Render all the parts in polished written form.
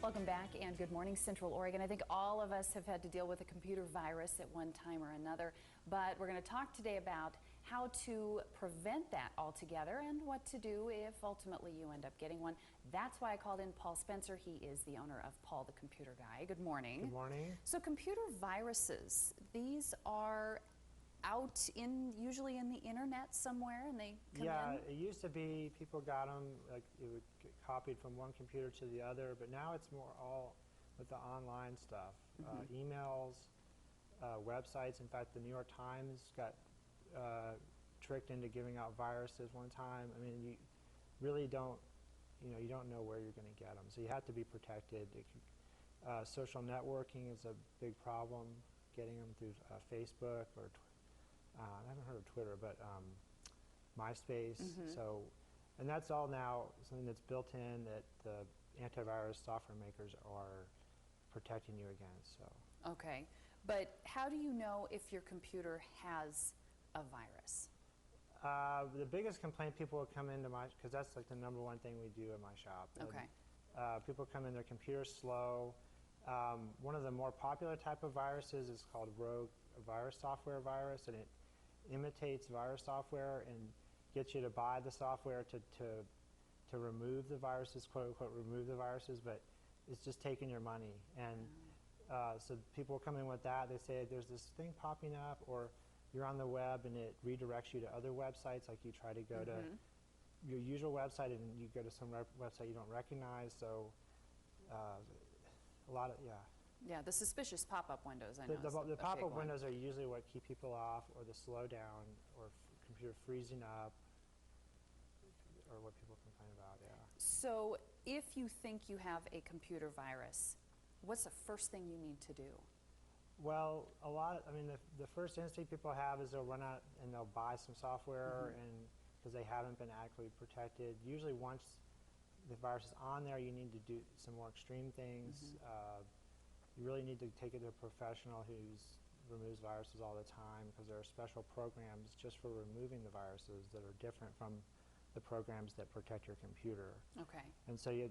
Welcome back and good morning, Central Oregon. I think all of us have had to deal with a computer virus at one time or another, but we're going to talk today about how to prevent that altogether and what to do if ultimately you end up getting one. That's why I called in Paul Spencer. He is the owner of Paul the Computer Guy. Good morning. Good morning. So computer viruses, these are out usually in the internet somewhere, and they come in? Yeah, it used to be people got them, like it would get copied from one computer to the other, but now it's more all with the online stuff. Emails, websites. In fact, the New York Times got tricked into giving out viruses one time. I mean, you really don't, you don't know where you're going to get them, so you have to be protected. Social networking is a big problem, getting them through Facebook or I haven't heard of Twitter, but MySpace. So, and that's all now something that's built in that the antivirus software makers are protecting you against. So. Okay, but how do you know if your computer has a virus? The biggest complaint people will come into because that's like the #1 thing we do at my shop. Okay. And, people come in, their computer's slow. One of the more popular type of viruses is called rogue virus software virus, and it imitates virus software and gets you to buy the software to remove the viruses, quote unquote, remove the viruses, but it's just taking your money. And so people come in with that. They say there's this thing popping up, or you're on the web and it redirects you to other websites, like you try to go to your usual website and you go to some website you don't recognize. So a lot of, Yeah, the suspicious pop-up windows, I know. The pop-up windows are usually what keep people off, or the slowdown, or computer freezing up, or what people complain about, So if you think you have a computer virus, what's the first thing you need to do? Well, the first instinct people have is they'll run out and they'll buy some software, and because they haven't been adequately protected. Usually once the virus is on there, you need to do some more extreme things. You really need to take it to a professional who removes viruses all the time, because there are special programs just for removing the viruses that are different from the programs that protect your computer. Okay. And so you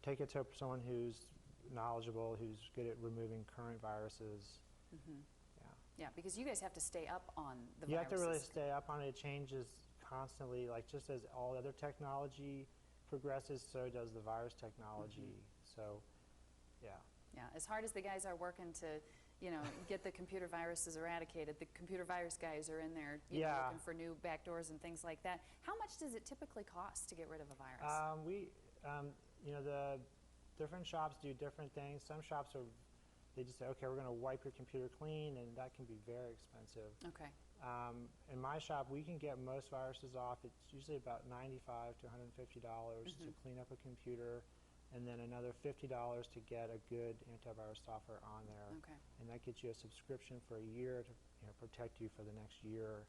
take it to someone who's knowledgeable, who's good at removing current viruses. Yeah, because you guys have to stay up on the viruses. You have to really stay up on it. It changes constantly. Like just as all other technology progresses, so does the virus technology. So, yeah, as hard as the guys are working to, get the computer viruses eradicated, the computer virus guys are in there, looking for new backdoors and things like that. How much does it typically cost to get rid of a virus? The different shops do different things. Some shops they just say, okay, we're going to wipe your computer clean, and that can be very expensive. Okay. In my shop, we can get most viruses off. It's usually about $95 to $150 to clean up a computer, and then another $50 to get a good antivirus software on there. Okay. And that gets you a subscription for a year to protect you for the next year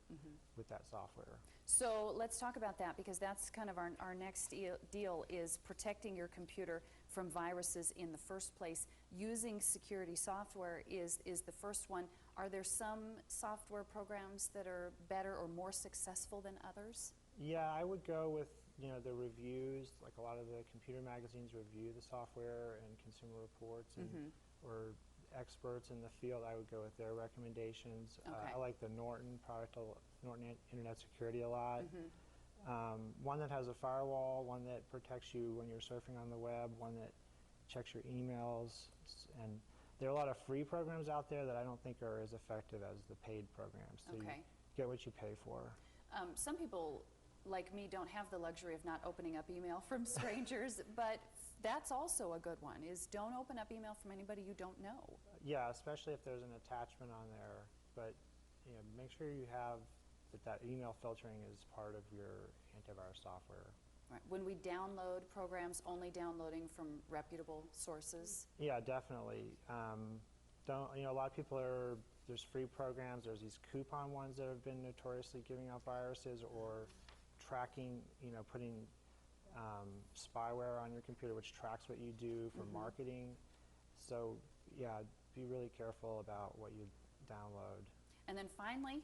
with that software. So let's talk about that, because that's kind of our next deal is protecting your computer from viruses in the first place. Using security software is the first one. Are there some software programs that are better or more successful than others? Yeah, I would go with the reviews. Like a lot of the computer magazines review the software, and Consumer Reports, and or experts in the field. I would go with their recommendations. Okay. I like the Norton product, Norton Internet Security, a lot. One that has a firewall, one that protects you when you're surfing on the web, one that checks your emails, and there are a lot of free programs out there that I don't think are as effective as the paid programs. So you get what you pay for. Some people, like me, don't have the luxury of not opening up email from strangers, but that's also a good one, is don't open up email from anybody you don't know. Yeah, especially if there's an attachment on there, but make sure you have that email filtering is part of your antivirus software. Right. When we download programs, only downloading from reputable sources? Yeah, definitely. A lot of people there's free programs, there's these coupon ones that have been notoriously giving out viruses, or tracking, putting spyware on your computer, which tracks what you do for marketing. So, yeah, be really careful about what you download. And then finally,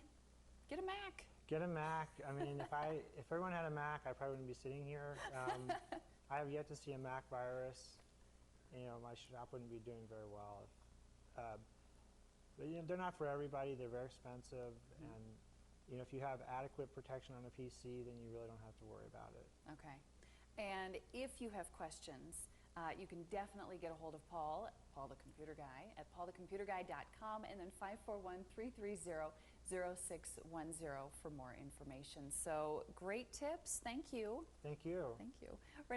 get a Mac. Get a Mac. I mean, if everyone had a Mac, I probably wouldn't be sitting here. I have yet to see a Mac virus. my shop wouldn't be doing very well. But they're not for everybody. They're very expensive, and if you have adequate protection on a PC, then you really don't have to worry about it. Okay. And if you have questions, you can definitely get a hold of Paul the Computer Guy, at paulthecomputerguy.com, and then 541-330-0610 for more information. So great tips. Thank you. Thank you. Thank you. Right now